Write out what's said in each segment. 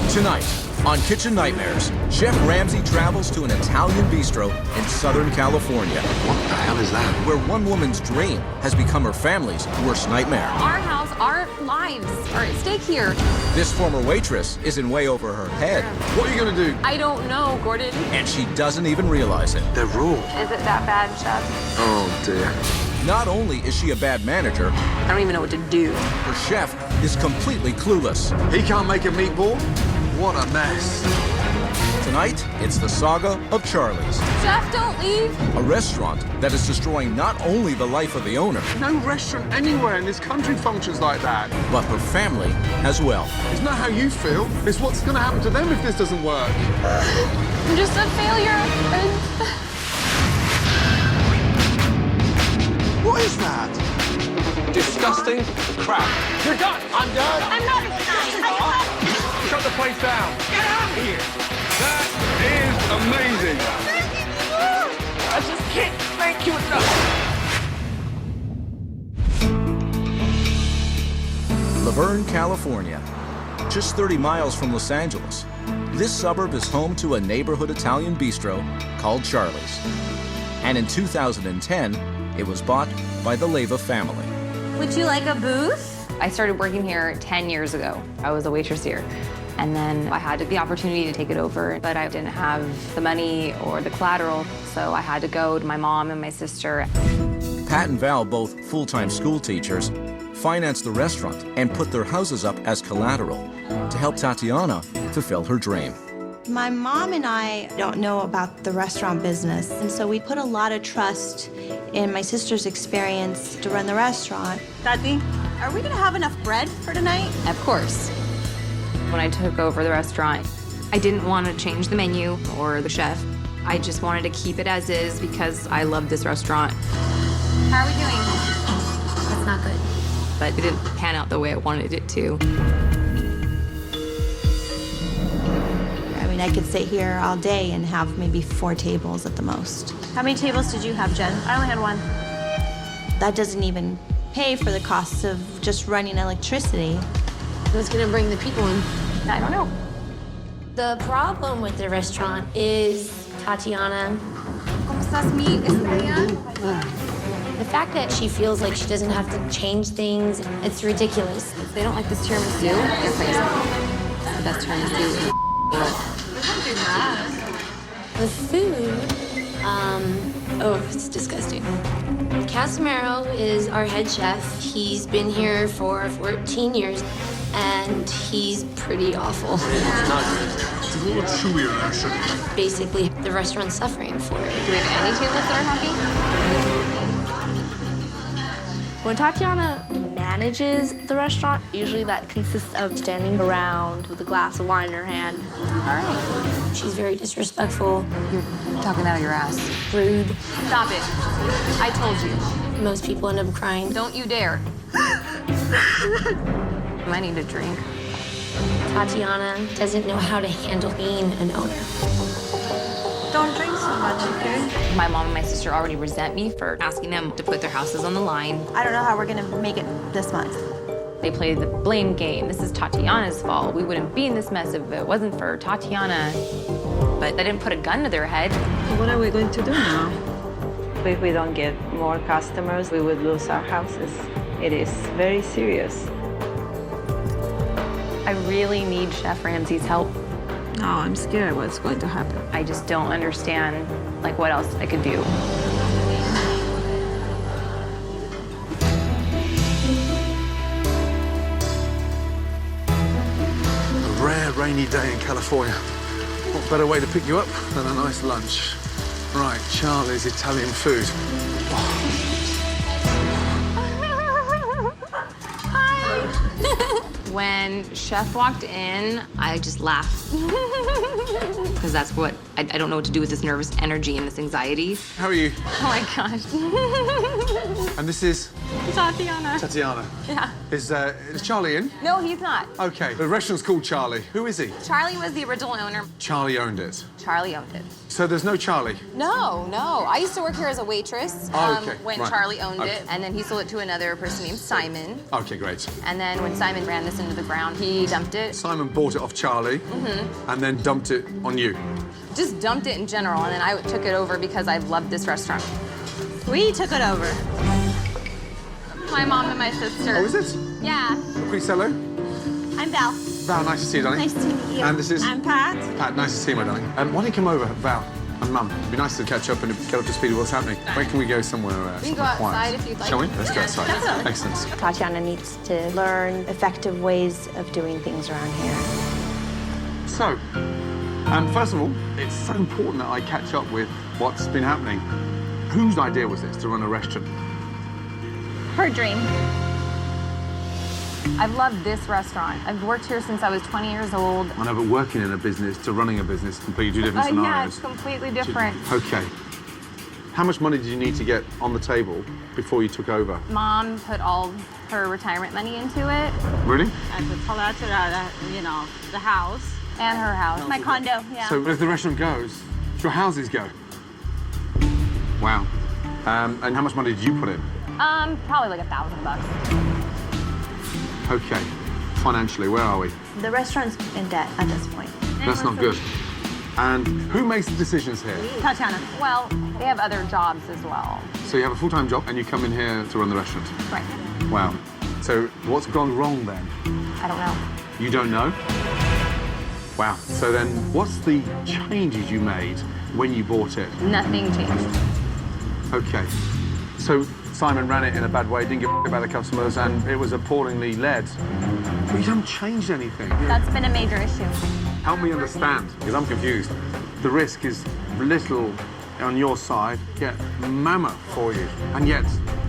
Tonight, on Kitchen Nightmares, Chef Ramsay travels to an Italian bistro in Southern California. What the hell is that? Where one woman's dream has become her family's worst nightmare. Our house, our lives are at stake here. This former waitress is in way over her head. What are you gonna do? I don't know, Gordon. And she doesn't even realize it. They're raw. Is it that bad, Chef? Oh, dear. Not only is she a bad manager, I don't even know what to do. her chef is completely clueless. He can't make a meatball? What a mess. Tonight, it's the saga of Charlie's. Chef, don't leave. A restaurant that is destroying not only the life of the owner, No restaurant anywhere in this country functions like that. but her family as well. It's not how you feel. It's what's gonna happen to them if this doesn't work. I'm just a failure. What is that? Disgusting crap. You're done. I'm done. I'm not done. Shut the place down. Get out of here. That is amazing. I just can't thank you enough. Laverne, California, just 30 miles from Los Angeles. This suburb is home to a neighborhood Italian bistro called Charlie's. And in 2010, it was bought by the Leyva family. Would you like a booth? I started working here 10 years ago. I was a waitress here. And then I had the opportunity to take it over, but I didn't have the money or the collateral, so I had to go to my mom and my sister. Pat and Val, both full-time school teachers, financed the restaurant and put their houses up as collateral to help Tatiana fulfill her dream. My mom and I don't know about the restaurant business, and so we put a lot of trust in my sister's experience to run the restaurant. Tati, are we gonna have enough bread for tonight? Of course. When I took over the restaurant, I didn't want to change the menu or the chef. I just wanted to keep it as is because I love this restaurant. How are we doing? That's not good. But it didn't pan out the way I wanted it to. I mean, I could sit here all day and have maybe 4 tables at the most. How many tables did you have, Jen? I only had 1. That doesn't even pay for the costs of just running electricity. Who's gonna bring the people in? I don't know. The problem with the restaurant is Tatiana. ¿Cómo estás, mi estrella? The fact that she feels like she doesn't have to change things, it's ridiculous. If they don't like this tiramisu, they're crazy. The best tiramisu. The food, oh, it's disgusting. Casimiro is our head chef. He's been here for 14 years, and he's pretty awful. It's a little chewier than it should be. Basically, the restaurant's suffering for it. Do we have any tables that are happy? When Tatiana manages the restaurant, usually that consists of standing around with a glass of wine in her hand. All right. She's very disrespectful, You're talking out of your ass. rude. Stop it. I told you. Most people end up crying. Don't you dare. I need a drink. Tatiana doesn't know how to handle being an owner. Don't drink so much, okay? My mom and my sister already resent me for asking them to put their houses on the line. I don't know how we're gonna make it this month. They play the blame game. This is Tatiana's fault. We wouldn't be in this mess if it wasn't for Tatiana. But they didn't put a gun to their head. What are we going to do now? If we don't get more customers, we would lose our houses. It is very serious. I really need Chef Ramsay's help. No, I'm scared what's going to happen. I just don't understand, like, what else I could do. A rare rainy day in California. What better way to pick you up than a nice lunch? Right, Charlie's Italian food. When Chef walked in, I just laughed. Because that's what, I don't know what to do with this nervous energy and this anxiety. How are you? Oh my gosh. And this is Tatiana. Tatiana. Yeah. Is Charlie in? No, he's not. Okay. The restaurant's called Charlie. Who is he? Charlie was the original owner. Charlie owned it. Charlie owned it. So there's no Charlie? No. I used to work here as a waitress when right. Charlie owned Okay. it. And then he sold it to another person named Simon. Okay, great. And then when Simon ran this house into the ground. He dumped it. Simon bought it off Charlie and then dumped it on you. Just dumped it in general, and then I took it over because I loved this restaurant. We took it over. My mom and my sister. Oh, is it? Yeah. Quick, hello. I'm Val. Val, nice to see you, darling. Nice to meet you. And this is? I'm Pat. Pat, nice to see you, my darling. Why don't you come over, Val and Mum? It'd be nice to catch up and get up to speed with what's happening. Where can we go somewhere We can go somewhere quiet? outside if you'd like. Shall we? Let's go Yeah, outside. definitely. Excellent. Tatiana needs to learn effective ways of doing things around here. So, first of all, it's so important that I catch up with what's been happening. Whose idea was this to run a restaurant? Her dream. I've loved this restaurant. I've worked here since I was 20 years old. I know, but working in a business to running a business, completely two different Yeah, scenarios. it's completely different. Okay. How much money did you need to get on the table before you took over? Mom put all her retirement money into it, Really? And the collateral, you know, the house. and her house. My condo, yeah. So if the restaurant goes, your houses go. Wow. And how much money did you put in? Probably like $1,000. Okay. Financially, where are we? The restaurant's in debt at this point. That's not good. And who makes the decisions here? Tatiana. Well, they have other jobs as well. So you have a full-time job and you come in here to run the restaurant? Right. Wow. So what's gone wrong then? I don't know. You don't know? Wow. So then what's the changes you made when you bought it? Nothing changed. Okay. So Simon ran it in a bad way, didn't give a about the customers, and it was appallingly led. But you haven't changed anything. That's been a major issue. Help me understand, because I'm confused. The risk is little on your side, yet mammoth for you. And yet,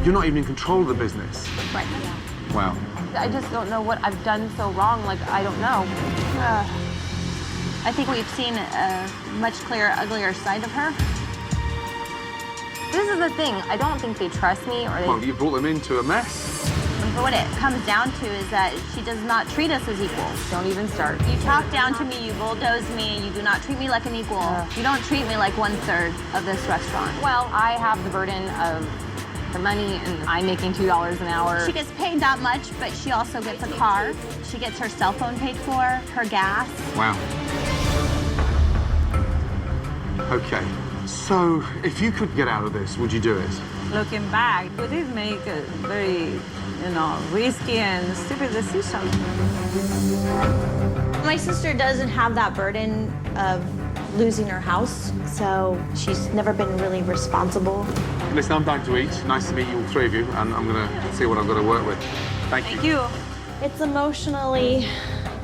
you're not even in control of the business. Right. Wow. I just don't know what I've done so wrong. Like, I don't know. I think we've seen a much clearer, uglier side of her. This is the thing. I don't think they trust me or they... Well, you brought them into a mess. But what it comes down to is that she does not treat us as equals. Don't even start. You talk down to me, you bulldoze me, you do not treat me like an equal. You don't treat me like 1/3 of this restaurant. Well, I have the burden of the money, and I'm making $2 an hour. She gets paid that much, but she also gets a car. She gets her cell phone paid for, her gas. Wow. Okay. So, if you could get out of this, would you do it? Looking back, we did make a very, you know, risky and stupid decision. My sister doesn't have that burden of losing her house, so she's never been really responsible. Listen, I'm dying to eat. Nice to meet you, all three of you, and I'm going to see what I've got to work with. Thank you. Thank you. It's emotionally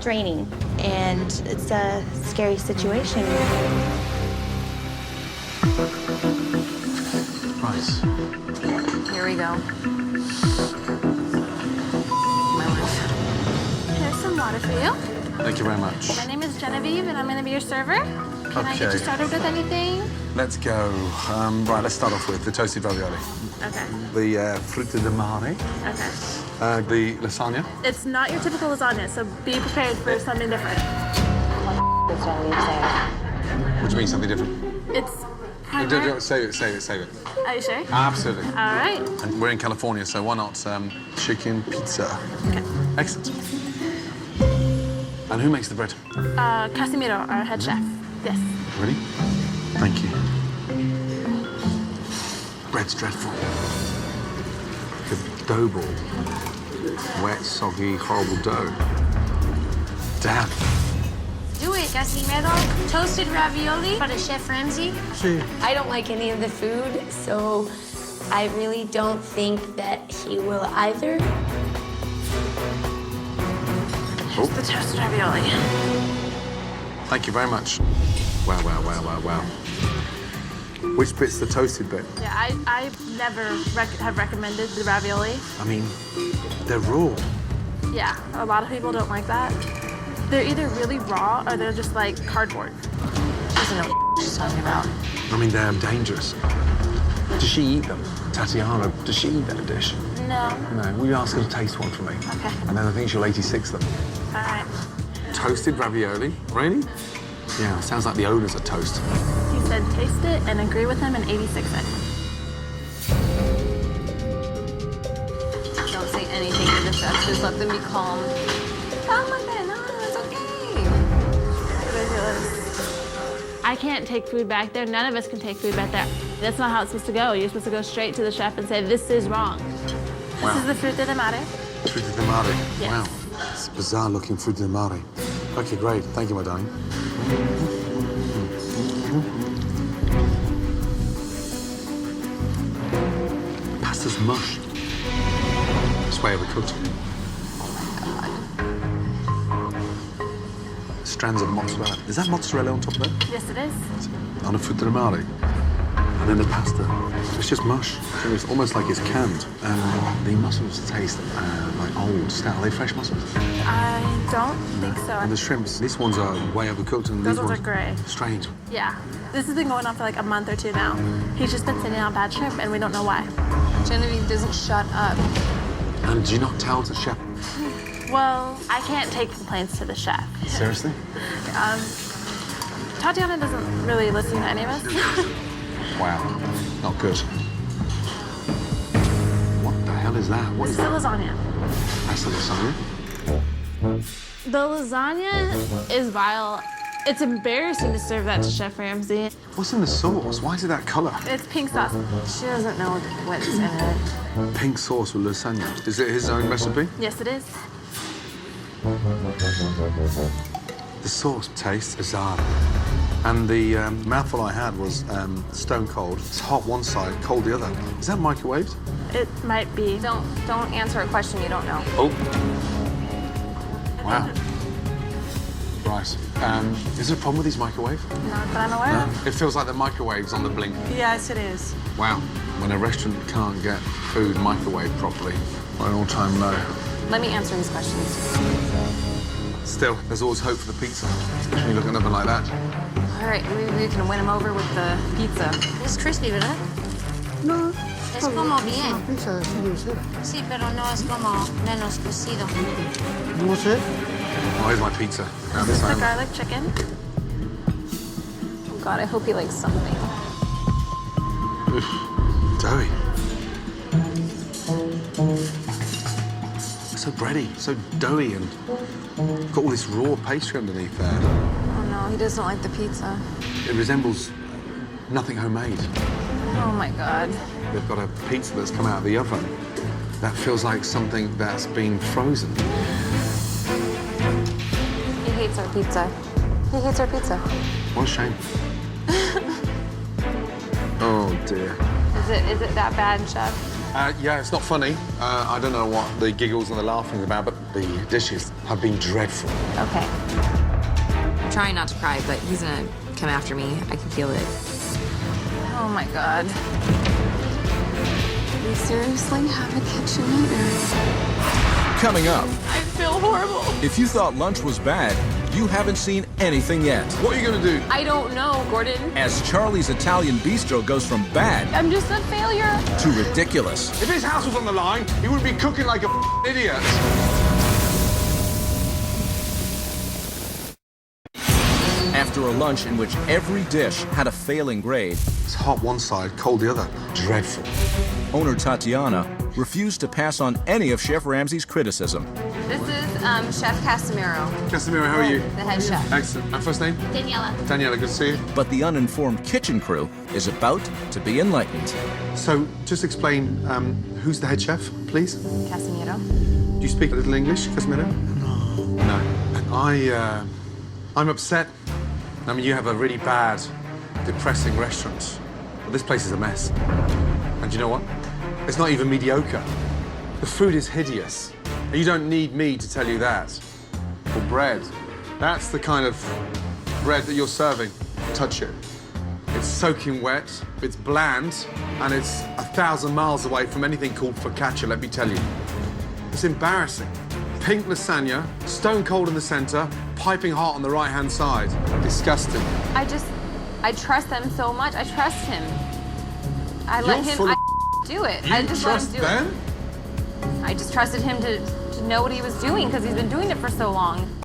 draining, and it's a scary situation. Right. Here we go. My life. Here's some water for you. Thank you very much. My name is Genevieve, and I'm going to be your server. Can I get Okay. you started with anything? Let's go. Right, let's start off with the toasted ravioli, Okay. the frutta de mare, Okay. the lasagna. It's not your typical lasagna, so be prepared for something different. Which means something different. It's Don't primary. save it, save it, save it. Are you sure? Absolutely. All right. And we're in California, so why not chicken pizza? Okay. Excellent. And who makes the bread? Casimiro, our head chef. Yes. Ready? Thank you. Bread's dreadful. Like a dough ball. Wet, soggy, horrible dough. Damn. Do it, Casimiro. Toasted ravioli for the Chef Ramsay. See. I don't like any of the food, so I really don't think that he will either. Oh, The toasted ravioli. thank you very much. Wow, wow, wow, wow, wow. Which bit's the toasted bit? Yeah, I never have recommended the ravioli. I mean, they're raw. Yeah, a lot of people don't like that. They're either really raw or they're just like cardboard. She doesn't know what she's talking about. I mean, they're dangerous. Does she eat them? Tatiana, does she eat that dish? No. No, will you ask her to taste one for me? Okay. And then I think she'll 86 them. All right. Toasted ravioli? Really? Yeah, sounds like the owners of toast. He said taste it and agree with him and 86 it. Don't say anything to the chefs. Just let them be calm. problem with it. No, it's okay. Ridiculous. I can't take food back there. None of us can take food back there. That's not how it's supposed to go. You're supposed to go straight to the chef and say, this is wrong. Wow. This is the fruta de mare. Fruta de mare. Yes. Wow. It's bizarre looking fruta de mare. Okay, great. Thank you, my darling. Pasta's mush. It's way overcooked. Strands of mozzarella. Is that mozzarella on top of that? Yes, it is. On a fruta de mare. And then the pasta. It's just mush. So it's almost like it's canned. The mussels taste like old, stout. Are they fresh mussels? I don't think so. And the shrimps, these ones are way overcooked, and Those these ones are gray. Strange. Yeah. This has been going on for like a month or two now. He's just been sitting on bad shrimp, and we don't know why. Genevieve doesn't shut up. And do you not tell the chef? Well, I can't take complaints to the chef. Seriously? Tatiana doesn't really listen to any of us. Wow. Not good. What the hell is that? What This is is the that? lasagna. That's the lasagna? The lasagna is vile. It's embarrassing to serve that to Chef Ramsay. What's in the sauce? Why is it that color? It's pink sauce. She doesn't know what's in it. Pink sauce with lasagna. Is it his own recipe? Yes, it is. The sauce tastes bizarre. And the mouthful I had was stone cold. It's hot one side, cold the other. Is that microwaved? It might be. Don't answer a question you don't know. Oh. Wow. Right. Is there a problem with these microwave? Not that I'm aware of. It feels like the microwave's on the blink. Yes, it is. Wow. When a restaurant can't get food microwaved properly, we're at an all-time low. Let me answer these questions. Still, there's always hope for the pizza, especially when you look at nothing like that. All right, maybe we can win him over with the pizza. Es crispy, ¿verdad? No. Es como bien. Una pizza de sí, sí. Sí, pero no es como menos cocido. No sé. Oh, here's my pizza. Now this The time. garlic chicken. Oh God, I hope he likes something. Doughy. So bready, so doughy, and got all this raw pastry underneath there. Oh no, he doesn't like the pizza. It resembles nothing homemade. Oh my God. They've got a pizza that's come out of the oven that feels like something that's been frozen. He hates our pizza. He hates our pizza. What a shame. Oh dear. Is it that bad, Chef? Yeah, it's not funny. I don't know what the giggles and the laughing about, but the dishes have been dreadful. Okay. I'm trying not to cry, but he's gonna come after me. I can feel it. Oh my God. We seriously have a kitchen nightmare. Coming up, I feel horrible. if you thought lunch was bad, you haven't seen anything yet. What are you going to do? I don't know, Gordon. As Charlie's Italian Bistro goes from bad I'm just a failure. to ridiculous. If his house was on the line, he wouldn't be cooking like a idiot. After a lunch in which every dish had a failing grade, It's hot one side, cold the other. Dreadful. owner Tatiana refused to pass on any of Chef Ramsay's criticism. This is Chef Casimiro, Casimiro, how are you? the head chef. Excellent. My first name? Daniela. Daniela, good to see you. But the uninformed kitchen crew is about to be enlightened. So, just explain, who's the head chef, please? Casimiro. Do you speak a little English, Casimiro? No. No. I'm upset. I mean, you have a really bad, depressing restaurant. But this place is a mess. And you know what? It's not even mediocre. The food is hideous. And you don't need me to tell you that. Or bread. That's the kind of bread that you're serving. Touch it. It's soaking wet, it's bland, and it's 1,000 miles away from anything called focaccia, let me tell you. It's embarrassing. Pink lasagna, stone cold in the center, piping hot on the right-hand side. Disgusting. I trust them so much. I trust him. I let You're him full of do it. You I just trust let him do them? it. I just trusted him to know what he was doing because he's been doing it for so long.